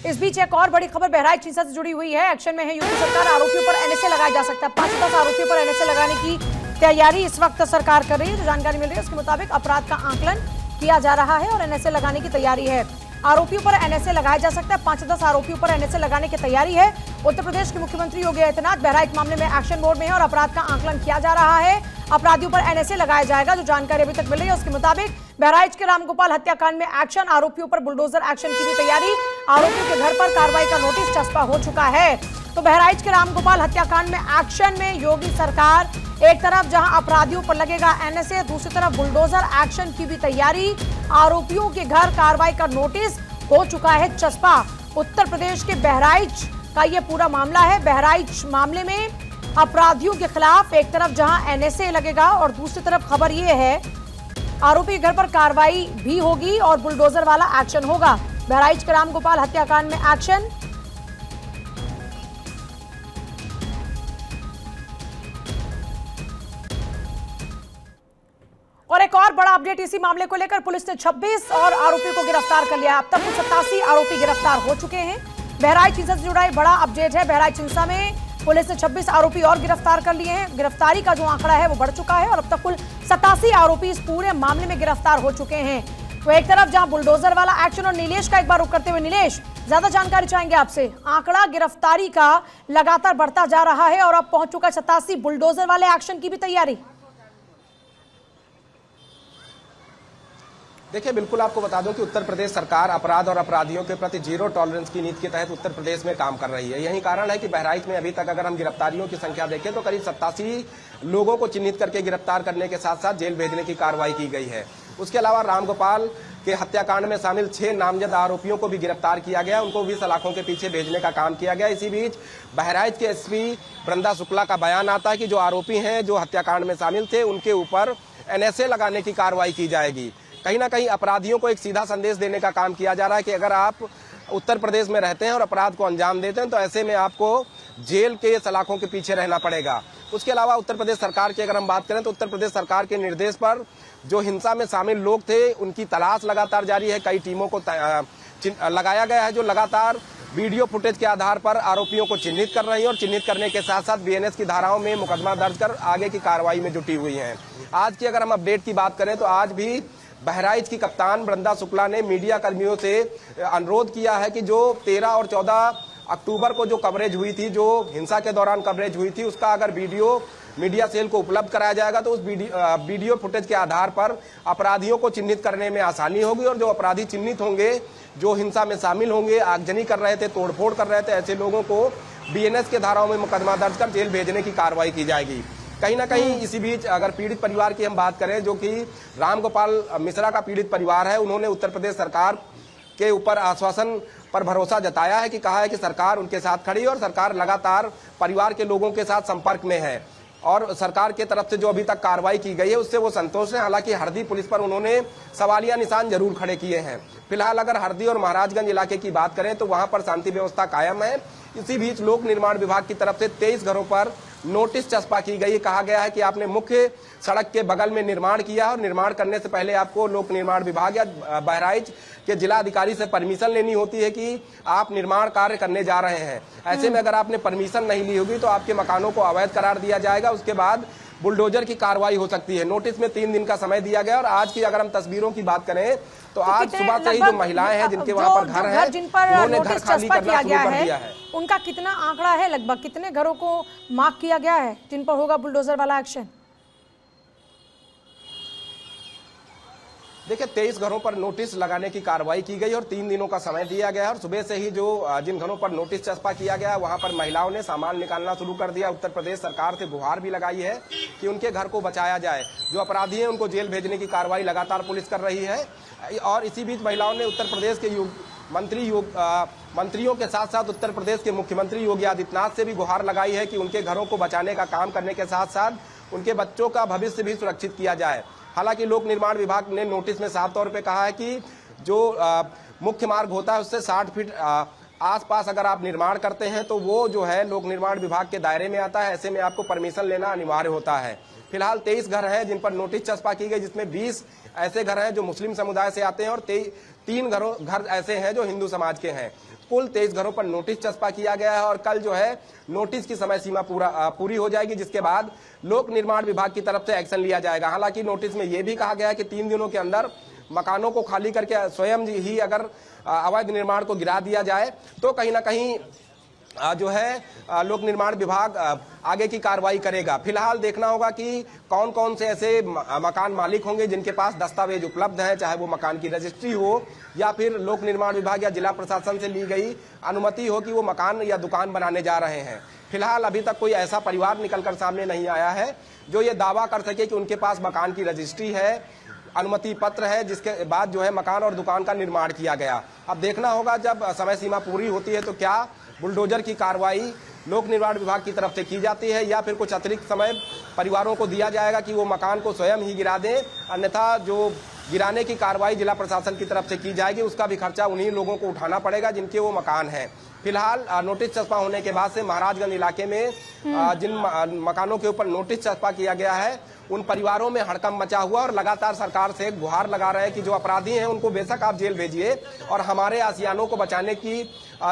इस बीच एक और बड़ी खबर बहराइच हिंसा से जुड़ी हुई है। एक्शन में है यूपी सरकार। आरोपियों पर एनएसए लगाया जा सकता है। 5-10 आरोपियों पर एनएसए लगाने की तैयारी इस वक्त सरकार कर रही है। जो जानकारी मिल रही है उसके मुताबिक अपराध का आकलन किया जा रहा है और एनएसए लगाने की तैयारी है। आरोपियों पर एनएसए लगाया जा सकता है। 5-10 आरोपियों पर एनएसए लगाने की तैयारी है। उत्तर प्रदेश के मुख्यमंत्री योगी आदित्यनाथ बहराइच मामले में एक्शन मोड में है और अपराध का आकलन किया जा रहा है। अपराधियों पर एनएसए लगाया जाएगा। जो जानकारी अभी तक मिल रही है उसके मुताबिक बहराइच के रामगोपाल हत्याकांड में एक्शन, आरोपियों पर बुलडोजर एक्शन की भी तैयारी। आरोपियों के घर पर कार्रवाई का नोटिस चस्पा हो चुका है। तो बहराइच के रामगोपाल हत्याकांड में एक्शन में योगी सरकार। एक तरफ जहां अपराधियों पर लगेगा एनएसए, दूसरी तरफ बुलडोजर एक्शन की भी तैयारी। आरोपियों के घर कार्रवाई का नोटिस हो चुका है चस्पा। उत्तर प्रदेश के बहराइच का यह पूरा मामला है। बहराइच मामले में अपराधियों के खिलाफ एक तरफ जहां एनएसए लगेगा और दूसरी तरफ खबर यह है आरोपी घर पर कार्रवाई भी होगी और बुलडोजर वाला एक्शन होगा। बहराइच के रामगोपाल हत्याकांड में एक्शन। और एक और बड़ा अपडेट इसी मामले को लेकर, पुलिस ने 26 और आरोपियों को गिरफ्तार कर लिया। अब तक कुल 87 आरोपी गिरफ्तार हो चुके हैं। बहराइच हिंसा से जुड़ा बड़ा अपडेट है। बहराइच हिंसा में पुलिस ने 26 आरोपी और गिरफ्तार कर लिए हैं। गिरफ्तारी का जो आंकड़ा है वो बढ़ चुका है और अब तक कुल 87 आरोपी इस पूरे मामले में गिरफ्तार हो चुके हैं। तो एक तरफ जहां बुलडोजर वाला एक्शन, और नीलेश का एक बार रुख करते हुए, नीलेश ज्यादा जानकारी चाहेंगे आपसे। आंकड़ा गिरफ्तारी का लगातार बढ़ता जा रहा है और अब पहुंच चुका है 87। बुलडोजर वाले एक्शन की भी तैयारी। देखिए, बिल्कुल आपको बता दूं कि उत्तर प्रदेश सरकार अपराध और अपराधियों के प्रति जीरो टॉलरेंस की नीति के तहत उत्तर प्रदेश में काम कर रही है। यही कारण है कि बहराइच में अभी तक अगर हम गिरफ्तारियों की संख्या देखें तो करीब 87 लोगों को चिन्हित करके गिरफ्तार करने के साथ साथ जेल भेजने की कार्रवाई की गई है। उसके अलावा रामगोपाल के हत्याकांड में शामिल 6 नामजद आरोपियों को भी गिरफ्तार किया गया। उनको भी सलाखों के पीछे भेजने का काम किया गया। इसी बीच बहराइच के एसपी वृंदा शुक्ला का बयान आता है कि जो आरोपी हैं जो हत्याकांड में शामिल थे उनके ऊपर एनएसए लगाने की कार्रवाई की जाएगी। कहीं ना कहीं अपराधियों को एक सीधा संदेश देने का काम किया जा रहा है कि अगर आप उत्तर प्रदेश में रहते हैं और अपराध को अंजाम देते हैं तो ऐसे में आपको जेल के सलाखों के पीछे रहना पड़ेगा। उसके अलावा उत्तर प्रदेश सरकार की अगर हम बात करें तो उत्तर प्रदेश सरकार के निर्देश पर जो हिंसा में शामिल लोग थे उनकी तलाश लगातार जारी है। कई टीमों को लगाया गया है जो लगातार वीडियो फुटेज के आधार पर आरोपियों को चिन्हित कर रही है और चिन्हित करने के साथ साथ बीएनएस की धाराओं में मुकदमा दर्ज कर आगे की कार्रवाई में जुटी हुई है। आज की अगर हम अपडेट की बात करें तो आज भी बहराइच की कप्तान वृंदा शुक्ला ने मीडिया कर्मियों से अनुरोध किया है कि जो 13 और 14 अक्टूबर को जो कवरेज हुई थी, जो हिंसा के दौरान कवरेज हुई थी, उसका अगर वीडियो मीडिया सेल को उपलब्ध कराया जाएगा तो उस वीडियो फुटेज के आधार पर अपराधियों को चिन्हित करने में आसानी होगी और जो अपराधी चिन्हित होंगे, जो हिंसा में शामिल होंगे, आगजनी कर रहे थे, तोड़फोड़ कर रहे थे, ऐसे लोगों को बीएनएस के धाराओं में मुकदमा दर्ज कर जेल भेजने की कार्रवाई की जाएगी। कहीं ना कहीं इसी बीच अगर पीड़ित परिवार की हम बात करें, जो कि रामगोपाल मिश्रा का पीड़ित परिवार है, उन्होंने उत्तर प्रदेश सरकार के ऊपर आश्वासन पर भरोसा जताया है कि कहा है कि सरकार उनके साथ खड़ी है और सरकार लगातार परिवार के लोगों के साथ संपर्क में है और सरकार के तरफ से जो अभी तक कार्रवाई की गई है उससे वो संतोष है। हालांकि हरदी पुलिस पर उन्होंने सवालिया निशान जरूर खड़े किए हैं। फिलहाल अगर हरदी और महाराजगंज इलाके की बात करें तो वहां पर शांति व्यवस्था कायम है। इसी बीच लोक निर्माण विभाग की तरफ से 23 घरों पर नोटिस चस्पा की गई। कहा गया है कि आपने मुख्य सड़क के बगल में निर्माण किया और निर्माण करने से पहले आपको लोक निर्माण विभाग या बहराइच के जिला अधिकारी से परमिशन लेनी होती है कि आप निर्माण कार्य करने जा रहे हैं। ऐसे में अगर आपने परमिशन नहीं ली होगी तो आपके मकानों को अवैध करार दिया जाएगा। उसके बाद बुलडोजर की कार्रवाई हो सकती है। नोटिस में 3 दिन का समय दिया गया और आज की अगर हम तस्वीरों की बात करें तो आज सुबह से ही जो महिलाएं हैं जिनके वहां पर घर है, उन्होंने घर खाली करना शुरू कर दिया है। उनका कितना आंकड़ा है, लगभग कितने घरों को मार्क किया गया है जिन पर होगा बुलडोजर वाला एक्शन? देखिए, 23 घरों पर नोटिस लगाने की कार्रवाई की गई और 3 दिनों का समय दिया गया है और सुबह से ही जो जिन घरों पर नोटिस चस्पा किया गया वहां पर महिलाओं ने सामान निकालना शुरू कर दिया। उत्तर प्रदेश सरकार से गुहार भी लगाई है कि उनके घर को बचाया जाए। जो अपराधी हैं उनको जेल भेजने की कार्रवाई लगातार पुलिस कर रही है और इसी बीच महिलाओं ने उत्तर प्रदेश के मंत्रियों के साथ साथ उत्तर प्रदेश के मुख्यमंत्री योगी आदित्यनाथ से भी गुहार लगाई है कि उनके घरों को बचाने का काम करने के साथ साथ उनके बच्चों का भविष्य भी सुरक्षित किया जाए। हालांकि लोक निर्माण विभाग ने नोटिस में साफ तौर पे कहा है कि जो मुख्य मार्ग होता है उससे 60 फीट आसपास अगर आप निर्माण करते हैं तो वो जो है लोक निर्माण विभाग के दायरे में आता है। ऐसे में आपको परमिशन लेना अनिवार्य होता है। फिलहाल 23 घर हैं जिन पर नोटिस चस्पा की गई, जिसमें 20 ऐसे घर हैं जो मुस्लिम समुदाय से आते हैं और 3 घर ऐसे हैं जो हिंदू समाज के हैं। कुल 23 घरों पर नोटिस चस्पा किया गया है और कल जो है नोटिस की समय सीमा पूरी हो जाएगी, जिसके बाद लोक निर्माण विभाग की तरफ से एक्शन लिया जाएगा। हालांकि नोटिस में यह भी कहा गया है कि 3 दिनों के अंदर मकानों को खाली करके स्वयं ही अगर अवैध निर्माण को गिरा दिया जाए तो कहीं ना कहीं जो है लोक निर्माण विभाग आगे की कार्रवाई करेगा। फिलहाल देखना होगा कि कौन कौन से ऐसे मकान मालिक होंगे जिनके पास दस्तावेज उपलब्ध हैं, चाहे वो मकान की रजिस्ट्री हो या फिर लोक निर्माण विभाग या जिला प्रशासन से ली गई अनुमति हो कि वो मकान या दुकान बनाने जा रहे हैं। फिलहाल अभी तक कोई ऐसा परिवार निकलकर सामने नहीं आया है जो ये दावा कर सके कि उनके पास मकान की रजिस्ट्री है, अनुमति पत्र है, जिसके बाद जो है मकान और दुकान का निर्माण किया गया। अब देखना होगा जब समय सीमा पूरी होती है तो क्या बुलडोजर की कार्रवाई लोक निर्माण विभाग की तरफ से की जाती है या फिर कुछ अतिरिक्त समय परिवारों को दिया जाएगा कि वो मकान को स्वयं ही गिरा दें, अन्यथा जो गिराने की कार्रवाई जिला प्रशासन की तरफ से की जाएगी उसका भी खर्चा उन्हीं लोगों को उठाना पड़ेगा जिनके वो मकान हैं। फिलहाल नोटिस चस्पा होने के बाद से महाराजगंज इलाके में जिन मकानों के ऊपर नोटिस चस्पा किया गया है उन परिवारों में हड़कंप मचा हुआ और लगातार सरकार से गुहार लगा रहे हैं कि जो अपराधी हैं उनको बेशक आप जेल भेजिए और हमारे आसियानों को बचाने की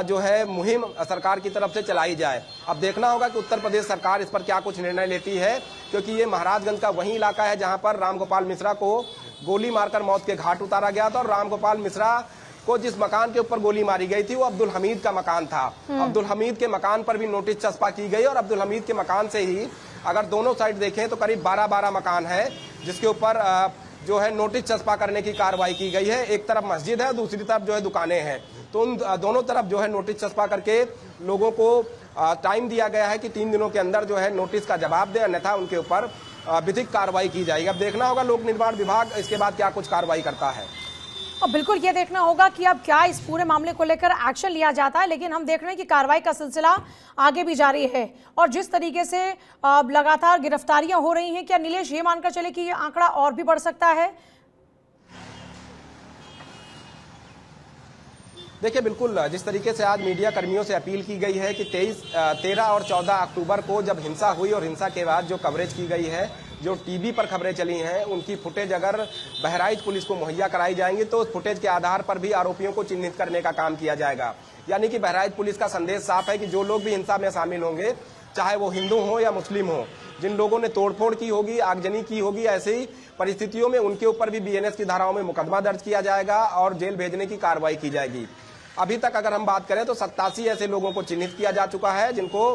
जो है मुहिम सरकार की तरफ से चलाई जाए। अब देखना होगा कि उत्तर प्रदेश सरकार इस पर क्या कुछ निर्णय लेती है, क्योंकि ये महाराजगंज का वही इलाका है जहां पर रामगोपाल मिश्रा को गोली मारकर मौत के घाट उतारा गया था और रामगोपाल मिश्रा को जिस मकान के ऊपर गोली मारी गई थी वो अब्दुल हमीद का मकान था। अब्दुल हमीद के मकान पर भी नोटिस चस्पा की गई और अब्दुल हमीद के मकान से ही अगर दोनों साइड देखें तो करीब 12 मकान है जिसके ऊपर जो है नोटिस चस्पा करने की कार्रवाई की गई है। एक तरफ मस्जिद है, दूसरी तरफ जो है दुकानें हैं, तो उन दोनों तरफ जो है नोटिस चस्पा करके लोगों को टाइम दिया गया है कि 3 दिनों के अंदर जो है नोटिस का जवाब दें, अन्यथा उनके ऊपर विधिक कार्रवाई की जाएगी। अब देखना होगा लोक निर्माण विभाग इसके बाद क्या कुछ कार्रवाई करता है। और बिल्कुल ये देखना होगा कि अब क्या इस पूरे मामले को लेकर एक्शन लिया जाता है, लेकिन हम देख रहे हैं कि कार्रवाई का सिलसिला आगे भी जारी है और जिस तरीके से लगातार गिरफ्तारियां हो रही हैं, क्या नीलेश ये मानकर चले कि ये आंकड़ा और भी बढ़ सकता है? देखिए, बिल्कुल जिस तरीके से आज मीडिया कर्मियों से अपील की गई है कि 13 और 14 अक्टूबर को जब हिंसा हुई और हिंसा के बाद जो कवरेज की गई है, जो टीवी पर खबरें चली हैं, उनकी फुटेज अगर बहराइच पुलिस को मुहैया कराई जाएंगी तो उस फुटेज के आधार पर भी आरोपियों को चिन्हित करने का काम किया जाएगा। यानी कि बहराइच पुलिस का संदेश साफ है कि जो लोग भी हिंसा में शामिल होंगे, चाहे वो हिंदू हो या मुस्लिम हो, जिन लोगों ने तोड़फोड़ की होगी, आगजनी की होगी, ऐसी परिस्थितियों में उनके ऊपर भी बीएनएस की धाराओं में मुकदमा दर्ज किया जाएगा और जेल भेजने की कार्रवाई की जाएगी। अभी तक अगर हम बात करें तो 87 ऐसे लोगों को चिन्हित किया जा चुका है जिनको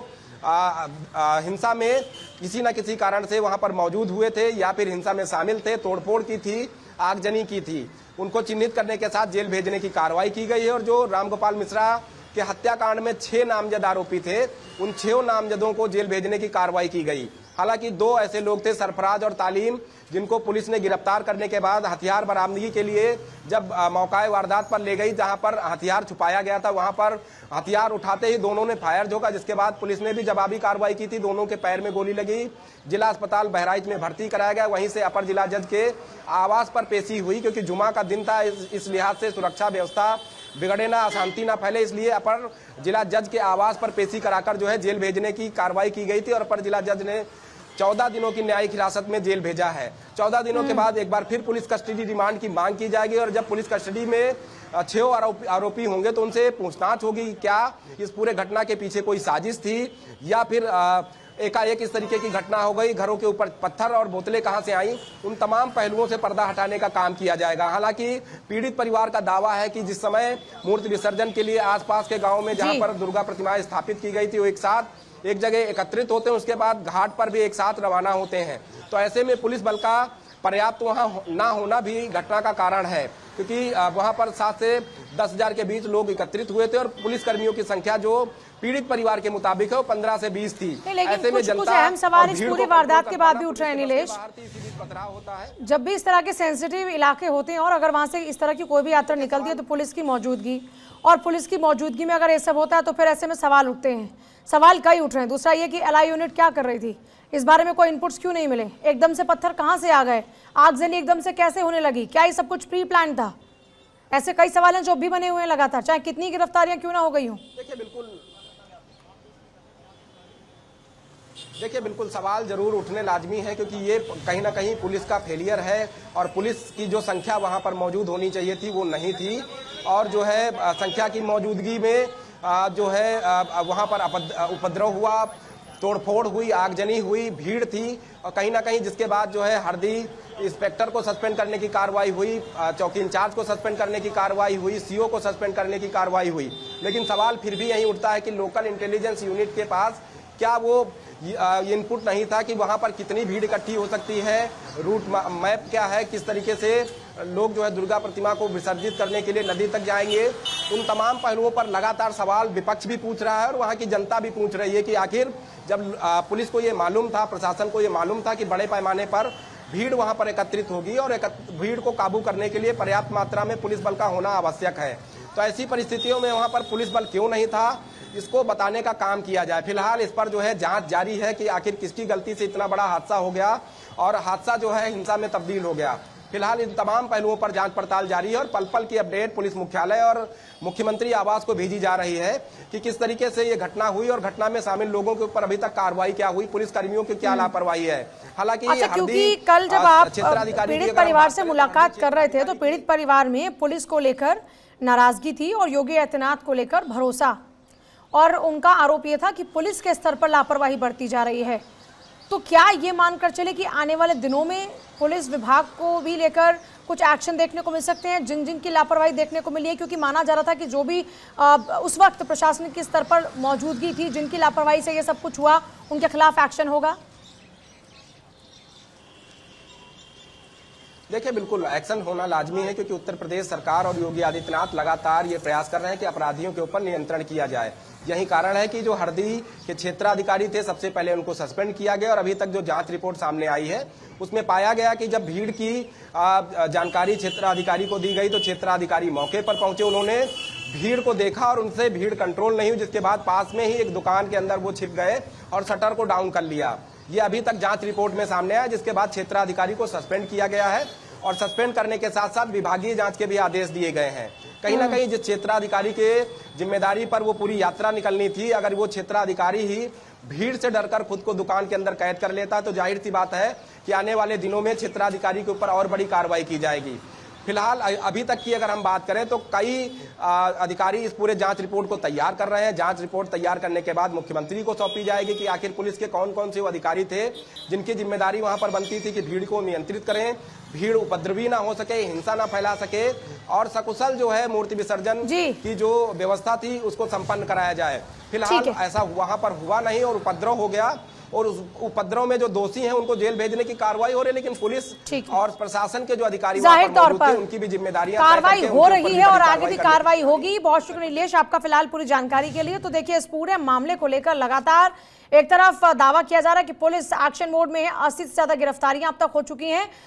हिंसा में किसी न किसी कारण से वहां पर मौजूद हुए थे या फिर हिंसा में शामिल थे, तोड़फोड़ की थी, आगजनी की थी, उनको चिन्हित करने के साथ जेल भेजने की कार्रवाई की गई है। और जो रामगोपाल मिश्रा के हत्याकांड में 6 नामजद आरोपी थे, उन 6 नामजदों को जेल भेजने की कार्रवाई की गई। हालांकि 2 ऐसे लोग थे, सरफराज और तालीम, जिनको पुलिस ने गिरफ्तार करने के बाद हथियार बरामदगी के लिए जब मौका वारदात पर ले गई, जहां पर हथियार छुपाया गया था, वहां पर हथियार उठाते ही दोनों ने फायर झोंका, जिसके बाद पुलिस ने भी जवाबी कार्रवाई की थी। दोनों के पैर में गोली लगी, जिला अस्पताल बहराइच में भर्ती कराया गया। वहीं से अपर जिला जज के आवास पर पेशी हुई, क्योंकि जुमा का दिन था, इस लिहाज से सुरक्षा व्यवस्था बिगड़े ना, अशांति ना फैले, इसलिए अपर जिला जज के आवास पर पेशी कराकर जो है जेल भेजने की कार्रवाई की गई थी। और अपर जिला जज ने 14 दिनों की न्यायिक हिरासत में जेल भेजा है। 14 दिनों के बाद एक बार फिर पुलिस कस्टडी रिमांड की मांग की जाएगी और जब पुलिस कस्टडी में 6 आरोपी होंगे तो उनसे पूछताछ होगी क्या इस पूरे घटना के पीछे कोई साजिश थी या फिर एकाएक इस तरीके की घटना हो गई, घरों के ऊपर पत्थर और बोतलें कहां से आई, उन तमाम पहलुओं से पर्दा हटाने का काम किया जाएगा। हालांकि पीड़ित परिवार का दावा है कि जिस समय मूर्ति विसर्जन के लिए आसपास के गांव में जहां पर दुर्गा प्रतिमाएं स्थापित की गई थी, वो एक साथ एक जगह एकत्रित होते हैं, उसके बाद घाट पर भी एक साथ रवाना होते हैं। तो ऐसे में पुलिस बल का पर्याप्त वहां ना होना भी घटना का कारण है, क्योंकि वहां पर 7 से 10,000 के बीच लोग एकत्रित हुए थे और पुलिस कर्मियों की संख्या जो पीड़ित परिवार के मुताबिक है वो 15 से 20 थी। ऐसे में कुछ अहम सवाल इस पूरी वारदात के बाद भी उठ रहे हैं नीलेश। होता है जब भी इस तरह के सेंसिटिव इलाके होते हैं और अगर वहां से इस तरह की कोई भी यात्रा निकलती है तो पुलिस की मौजूदगी में अगर ये सब होता है तो फिर ऐसे में सवाल उठते हैं, सवाल कई उठ रहे हैं। दूसरा ये कि एलआई यूनिट क्या कर रही थी, इस बारे में कोई इनपुट्स क्यों नहीं मिले, एकदम से पत्थर कहां से आ गए, आगजनी एकदम से कैसे होने लगी, क्या ये सब कुछ प्री प्लान था? ऐसे कई सवाल हैं जो भी बने हुए हैं लगातार, चाहे कितनी गिरफ्तारियां क्यों ना हो गई हों। देखिए, बिल्कुल देखिए, बिल्कुल सवाल जरूर उठने लाजमी है, क्योंकि ये कहीं ना कहीं पुलिस का फेलियर है और पुलिस की जो संख्या वहां पर मौजूद होनी चाहिए थी वो नहीं थी, और जो है संख्या की मौजूदगी में जो है वहां पर उपद्रव हुआ, तोड़फोड़ हुई, आगजनी हुई, भीड़ थी, और कहीं ना कहीं जिसके बाद जो है हरदी इंस्पेक्टर को सस्पेंड करने की कार्रवाई हुई, चौकी इंचार्ज को सस्पेंड करने की कार्रवाई हुई, सीओ को सस्पेंड करने की कार्रवाई हुई। लेकिन सवाल फिर भी यही उठता है कि लोकल इंटेलिजेंस यूनिट के पास क्या वो इनपुट नहीं था कि वहां पर कितनी भीड़ इकट्ठी हो सकती है, रूट मैप क्या है, किस तरीके से लोग जो है दुर्गा प्रतिमा को विसर्जित करने के लिए नदी तक जाएंगे। उन तमाम पहलुओं पर लगातार सवाल विपक्ष भी पूछ रहा है और वहां की जनता भी पूछ रही है कि आखिर जब पुलिस को ये मालूम था, प्रशासन को ये मालूम था कि बड़े पैमाने पर भीड़ वहां पर एकत्रित होगी और भीड़ को काबू करने के लिए पर्याप्त मात्रा में पुलिस बल का होना आवश्यक है, तो ऐसी परिस्थितियों में वहां पर पुलिस बल क्यों नहीं था, इसको बताने का काम किया जाए। फिलहाल इस पर जो है जांच जारी है कि आखिर किसकी गलती से इतना बड़ा हादसा हो गया और हादसा जो है हिंसा में तब्दील हो गया। फिलहाल इन तमाम पहलुओं पर जांच पड़ताल जारी है और पल पल की अपडेट पुलिस मुख्यालय और मुख्यमंत्री आवास को भेजी जा रही है कि किस तरीके से ये घटना हुई और घटना में शामिल लोगों के ऊपर अभी तक कार्रवाई क्या हुई, पुलिस कर्मियों की क्या लापरवाही है। हालांकि अच्छा, क्योंकि कल जब आप पीड़ित परिवार से मुलाकात कर रहे थे तो पीड़ित परिवार में पुलिस को लेकर नाराजगी थी और योगी आदित्यनाथ को लेकर भरोसा, और उनका आरोप यह था कि पुलिस के स्तर पर लापरवाही बढ़ती जा रही है। तो क्या ये मानकर चले कि आने वाले दिनों में पुलिस विभाग को भी लेकर कुछ एक्शन देखने को मिल सकते हैं, जिन जिन की लापरवाही देखने को मिली है? क्योंकि माना जा रहा था कि जो भी उस वक्त प्रशासनिक स्तर पर मौजूदगी थी, जिनकी लापरवाही से ये सब कुछ हुआ, उनके खिलाफ एक्शन होगा। देखिए, बिल्कुल एक्शन होना लाजमी है, क्योंकि उत्तर प्रदेश सरकार और योगी आदित्यनाथ लगातार ये प्रयास कर रहे हैं कि अपराधियों के ऊपर नियंत्रण किया जाए। यही कारण है कि जो हरदी के क्षेत्राधिकारी थे, सबसे पहले उनको सस्पेंड किया गया और अभी तक जो जांच रिपोर्ट सामने आई है उसमें पाया गया कि जब भीड़ की जानकारी क्षेत्राधिकारी को दी गई तो क्षेत्राधिकारी मौके पर पहुंचे, उन्होंने भीड़ को देखा और उनसे भीड़ कंट्रोल नहीं हुई, जिसके बाद पास में ही एक दुकान के अंदर वो छिप गए और शटर को डाउन कर लिया। ये अभी तक जांच रिपोर्ट में सामने आया, जिसके बाद क्षेत्राधिकारी को सस्पेंड किया गया है और सस्पेंड करने के साथ साथ विभागीय जांच के भी आदेश दिए गए हैं। कहीं ना कहीं जिस क्षेत्राधिकारी के जिम्मेदारी पर वो पूरी यात्रा निकलनी थी, अगर वो क्षेत्राधिकारी ही भीड़ से डरकर खुद को दुकान के अंदर कैद कर लेता तो जाहिर सी बात है कि आने वाले दिनों में क्षेत्राधिकारी के ऊपर और बड़ी कार्रवाई की जाएगी। फिलहाल अभी तक की अगर हम बात करें तो कई अधिकारी इस पूरे जांच रिपोर्ट को तैयार कर रहे हैं। जांच रिपोर्ट तैयार करने के बाद मुख्यमंत्री को सौंपी जाएगी कि आखिर पुलिस के कौन कौन से वो अधिकारी थे जिनकी जिम्मेदारी वहां पर बनती थी कि भीड़ को नियंत्रित करें, भीड़ उपद्रवी ना हो सके, हिंसा ना फैला सके और सकुशल जो है मूर्ति विसर्जन की जो व्यवस्था थी उसको संपन्न कराया जाए। फिलहाल ऐसा वहां पर हुआ नहीं और उपद्रव हो गया और उस उपद्रव में जो दोषी हैं उनको जेल भेजने की कार्रवाई हो रही है, लेकिन पुलिस और प्रशासन के जो अधिकारी जाहिर तौर पर उनकी भी जिम्मेदारियां कार्रवाई हो रही है और आगे भी कार्रवाई होगी। बहुत शुक्रिया नीलेश आपका फिलहाल पूरी जानकारी के लिए। तो देखिए, इस पूरे मामले को लेकर लगातार एक तरफ दावा किया जा रहा है कि पुलिस एक्शन मोड में है, 80 से ज्यादा गिरफ्तारियां अब तक हो चुकी हैं।